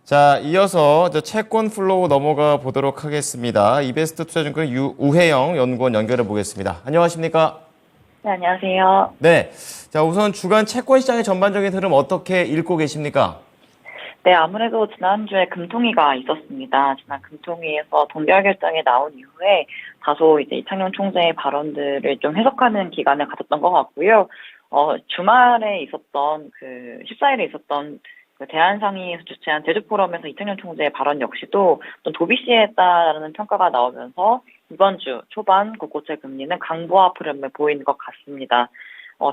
자, 이어서 채권 플로우 넘어가 보도록 하겠습니다. 이베스트 투자증권 우혜영 연구원 연결해 보겠습니다. 안녕하십니까? 네, 안녕하세요. 네. 자, 우선 주간 채권 시장의 전반적인 흐름 어떻게 읽고 계십니까? 네, 아무래도 지난주에 금통위가 있었습니다. 지난 금통위에서 동결 결정이 나온 이후에 다소 이제 이창용 총재의 발언들을 좀 해석하는 기간을 가졌던 것 같고요. 주말에 있었던 14일에 있었던 대한상의에서 주최한 제주포럼에서 이창용 총재의 발언 역시도 좀 도비시했다라는 평가가 나오면서 이번 주 초반 국고채 금리는 강보합 흐름을 보이는 것 같습니다.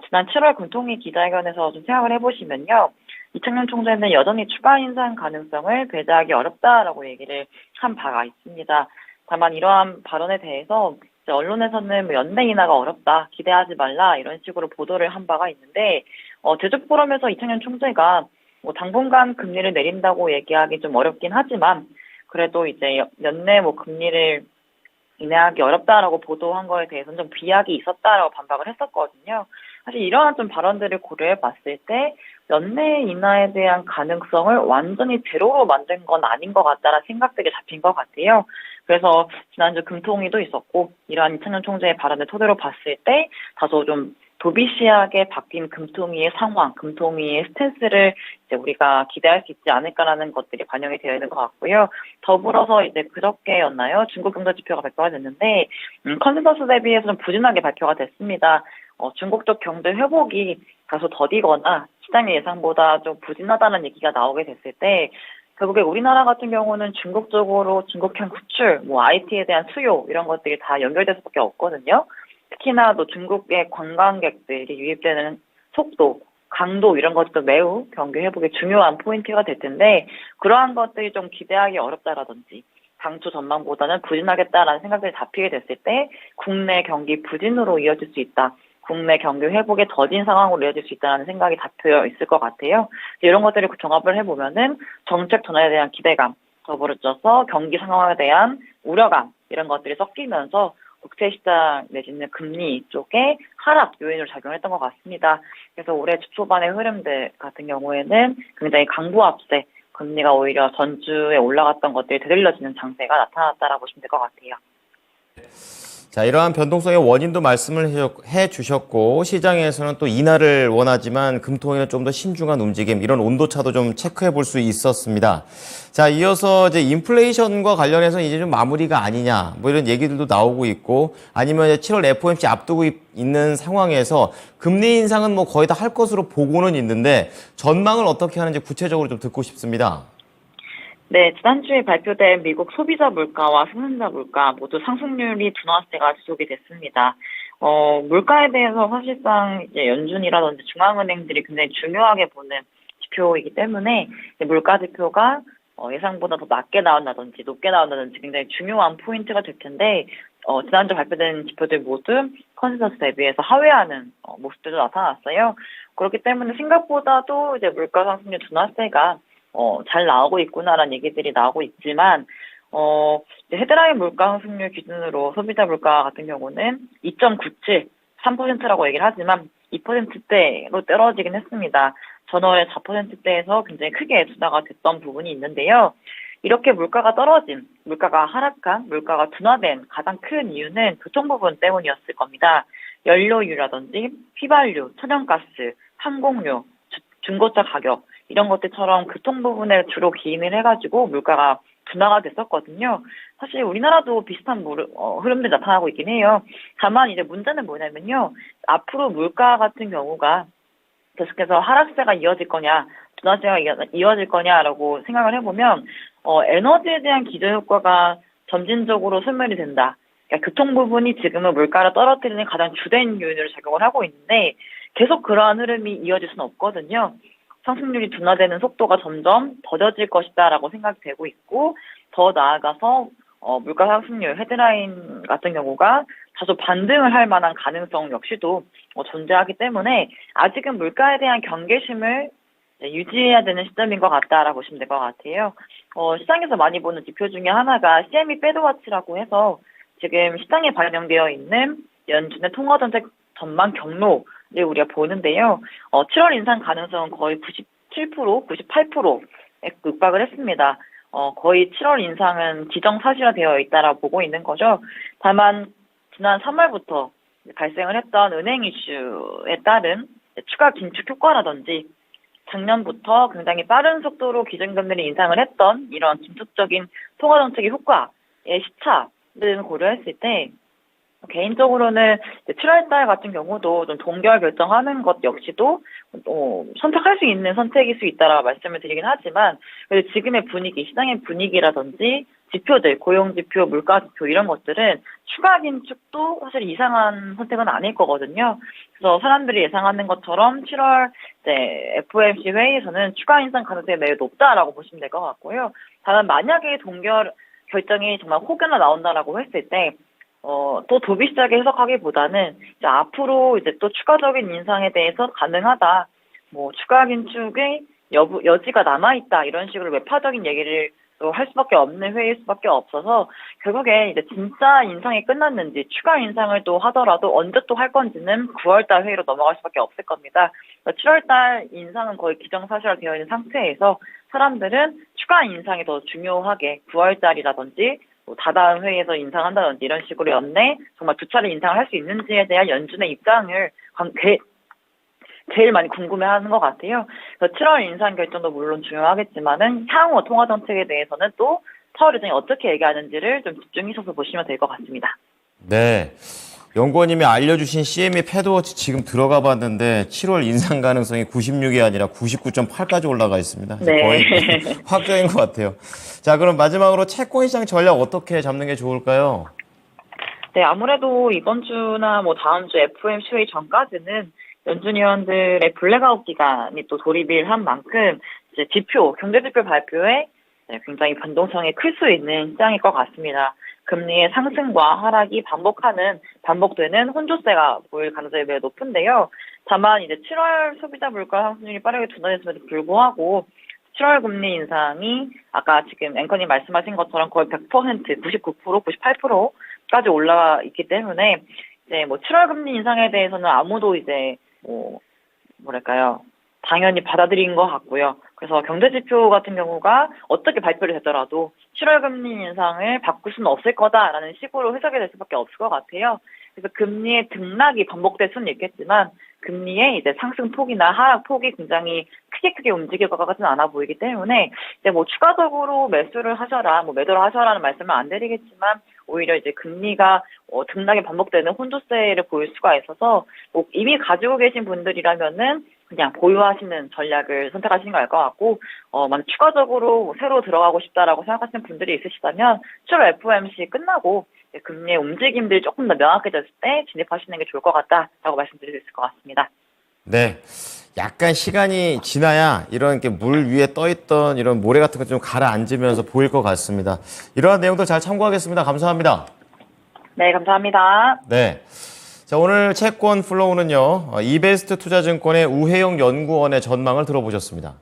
지난 7월 금통위 기자회견에서 좀 생각을 해보시면요. 이창용 총재는 여전히 추가 인상 가능성을 배제하기 어렵다라고 얘기를 한 바가 있습니다. 다만 이러한 발언에 대해서 이제 언론에서는 연내 인하가 어렵다, 기대하지 말라 이런 식으로 보도를 한 바가 있는데 제주 포럼에서 이창용 총재가 당분간 금리를 내린다고 얘기하기 좀 어렵긴 하지만 그래도 이제 연내 금리를 인하하기 어렵다라고 보도한 거에 대해서는 좀 비약이 있었다라고 반박을 했었거든요. 사실 이러한 좀 발언들을 고려해 봤을 때 연내 인하에 대한 가능성을 완전히 제로로 만든 건 아닌 것 같다라는 생각들이 잡힌 것 같아요. 그래서 지난주 금통위도 있었고 이러한 이창용 총재의 발언을 토대로 봤을 때 다소 좀 도비시하게 바뀐 금통위의 상황, 금통위의 스탠스를 이제 우리가 기대할 수 있지 않을까라는 것들이 반영이 되어 있는 것 같고요. 더불어서 이제 그저께였나요? 중국 경제 지표가 발표가 됐는데 컨센서스 대비해서 좀 부진하게 발표가 됐습니다. 중국 쪽 경제 회복이 다소 더디거나 시장의 예상보다 좀 부진하다는 얘기가 나오게 됐을 때 결국에 우리나라 같은 경우는 중국 쪽으로 중국형 수출, IT에 대한 수요 이런 것들이 다 연결될 수밖에 없거든요. 특히나 또 중국의 관광객들이 유입되는 속도, 강도 이런 것도 매우 경기 회복에 중요한 포인트가 될 텐데 그러한 것들이 좀 기대하기 어렵다라든지 당초 전망보다는 부진하겠다라는 생각들이 잡히게 됐을 때 국내 경기 부진으로 이어질 수 있다. 국내 경기 회복에 더딘 상황으로 이어질 수 있다는 생각이 잡혀 있을 것 같아요. 이런 것들을 종합을 해보면은 정책 전환에 대한 기대감, 더불어서 경기 상황에 대한 우려감 이런 것들이 섞이면서 국채 시장 내지는 금리 쪽에 하락 요인으로 작용했던 것 같습니다. 그래서 올해 초반의 흐름들 같은 경우에는 굉장히 강보합세, 금리가 오히려 전주에 올라갔던 것들이 되돌려지는 장세가 나타났다라고 보시면 될 것 같아요. 자, 이러한 변동성의 원인도 말씀을 해 주셨고 시장에서는 또 인하를 원하지만 금통위는 좀 더 신중한 움직임, 이런 온도차도 좀 체크해 볼 수 있었습니다. 자, 이어서 이제 인플레이션과 관련해서 이제 좀 마무리가 아니냐, 이런 얘기들도 나오고 있고, 아니면 7월 FOMC 앞두고 있는 상황에서 금리 인상은 거의 다 할 것으로 보고는 있는데 전망을 어떻게 하는지 구체적으로 좀 듣고 싶습니다. 네, 지난주에 발표된 미국 소비자 물가와 생산자 물가 모두 상승률이 둔화세가 지속이 됐습니다. 물가에 대해서 사실상 이제 연준이라든지 중앙은행들이 굉장히 중요하게 보는 지표이기 때문에 물가 지표가 예상보다 더 낮게 나온다든지 높게 나온다든지 굉장히 중요한 포인트가 될 텐데 지난주 발표된 지표들 모두 컨센서스 대비해서 하회하는 모습들도 나타났어요. 그렇기 때문에 생각보다도 이제 물가 상승률 둔화세가 잘 나오고 있구나라는 얘기들이 나오고 있지만, 헤드라인 물가 상승률 기준으로 소비자 물가 같은 경우는 2.97, 3%라고 얘기를 하지만 2%대로 떨어지긴 했습니다. 전월에 4%대에서 굉장히 크게 둔화가 됐던 부분이 있는데요. 이렇게 물가가 떨어진, 물가가 하락한, 물가가 둔화된 가장 큰 이유는 교통 부분 때문이었을 겁니다. 연료유라든지 휘발유, 천연가스, 항공료, 중고차 가격 이런 것들처럼 교통 부분에 주로 기인을 해가지고 물가가 둔화가 됐었거든요. 사실 우리나라도 비슷한 흐름들이 나타나고 있긴 해요. 다만 이제 문제는 뭐냐면요. 앞으로 물가 같은 경우가 계속해서 하락세가 이어질 거냐, 둔화세가 이어질 거냐라고 생각을 해보면 에너지에 대한 기저효과가 점진적으로 소멸이 된다. 그러니까 교통 부분이 지금은 물가를 떨어뜨리는 가장 주된 요인으로 작용을 하고 있는데 계속 그러한 흐름이 이어질 수는 없거든요. 상승률이 둔화되는 속도가 점점 더뎌질 것이다라고 생각이 되고 있고 더 나아가서 물가 상승률 헤드라인 같은 경우가 다소 반등을 할 만한 가능성 역시도 존재하기 때문에 아직은 물가에 대한 경계심을 유지해야 되는 시점인 것 같다라고 보시면 될 것 같아요. 시장에서 많이 보는 지표 중에 하나가 CME 패드워치라고 해서 지금 시장에 반영되어 있는 연준의 통화정책 전망 경로를 우리가 보는데요. 7월 인상 가능성은 거의 97%, 98% 육박을 했습니다. 거의 7월 인상은 기정사실화되어 있다라고 보고 있는 거죠. 다만 지난 3월부터 발생을 했던 은행 이슈에 따른 추가 긴축 효과라든지 작년부터 굉장히 빠른 속도로 기준금리를 인상을 했던 이런 긴축적인 통화정책의 효과의 시차 등을 고려했을 때 개인적으로는 7월달 같은 경우도 좀 동결 결정하는 것 역시도 선택할 수 있는 선택일 수 있다라고 말씀을 드리긴 하지만 그래도 지금의 분위기, 시장의 분위기라든지 지표들, 고용지표, 물가지표 이런 것들은 추가 긴축도 사실 이상한 선택은 아닐 거거든요. 그래서 사람들이 예상하는 것처럼 7월 FOMC 회의에서는 추가 인상 가능성이 매우 높다라고 보시면 될 것 같고요. 다만 만약에 동결 결정이 정말 혹여나 나온다라고 했을 때 또 도비시하게 해석하기보다는 이제 앞으로 이제 또 추가적인 인상에 대해서 가능하다, 뭐 추가 긴축의 여지가 남아있다 이런 식으로 외파적인 얘기를 또 할 수밖에 없는 회의일 수밖에 없어서 결국에 이제 진짜 인상이 끝났는지 추가 인상을 또 하더라도 언제 또 할 건지는 9월달 회의로 넘어갈 수밖에 없을 겁니다. 7월달 인상은 거의 기정사실화 되어 있는 상태에서 사람들은 추가 인상이 더 중요하게 9월달이라든지 다다음 회의에서 인상한다든지 이런 식으로 연내 정말 두 차례 인상을 할 수 있는지에 대한 연준의 입장을 제일 많이 궁금해하는 것 같아요. 그래서 7월 인상 결정도 물론 중요하겠지만은 향후 통화 정책에 대해서는 또 파월 의장이 어떻게 얘기하는지를 좀 집중해서 보시면 될 것 같습니다. 네. 연구원님이 알려주신 CME 패드워치 지금 들어가 봤는데 7월 인상 가능성이 96이 아니라 99.8까지 올라가 있습니다. 네. 거의 확정인 것 같아요. 자, 그럼 마지막으로 채권 시장 전략 어떻게 잡는 게 좋을까요? 네, 아무래도 이번 주나 뭐 다음 주 FOMC 회의 전까지는 연준 위원들의 블랙아웃 기간이 또 돌입을 한 만큼 이제 경제지표 발표에 굉장히 변동성이 클 수 있는 시장일 것 같습니다. 금리의 상승과 하락이 반복되는 혼조세가 보일 가능성이 매우 높은데요. 다만 이제 7월 소비자 물가 상승률이 빠르게 둔화됐음에도 불구하고 7월 금리 인상이 아까 지금 앵커님 말씀하신 것처럼 거의 100%, 99%, 98%까지 올라가 있기 때문에 이제 뭐 7월 금리 인상에 대해서는 아무도 이제 당연히 받아들인 것 같고요. 그래서 경제지표 같은 경우가 어떻게 발표를 되더라도 7월 금리 인상을 바꿀 수는 없을 거다라는 식으로 해석이 될 수밖에 없을 것 같아요. 그래서 금리의 등락이 반복될 수는 있겠지만 금리의 이제 상승 폭이나 하락 폭이 굉장히 크게 움직일 것 같지는 않아 보이기 때문에 이제 뭐 추가적으로 매수를 하셔라, 매도를 하셔라는 말씀은 안 드리겠지만 오히려 이제 금리가 등락이 반복되는 혼조세를 보일 수가 있어서 이미 가지고 계신 분들이라면은 그냥 보유하시는 전략을 선택하시는 게 나을 것 같고 만약 추가적으로 새로 들어가고 싶다라고 생각하시는 분들이 있으시다면 7월 FOMC 끝나고 금리의 움직임들이 조금 더 명확해졌을 때 진입하시는 게 좋을 것 같다라고 말씀드릴 수 있을 것 같습니다. 네. 약간 시간이 지나야 이런 물 위에 떠있던 이런 모래 같은 거 좀 가라앉으면서 보일 것 같습니다. 이러한 내용도 잘 참고하겠습니다. 감사합니다. 네, 감사합니다. 네. 자, 오늘 채권 플로우는요, 이베스트 투자증권의 우혜영 연구원의 전망을 들어보셨습니다.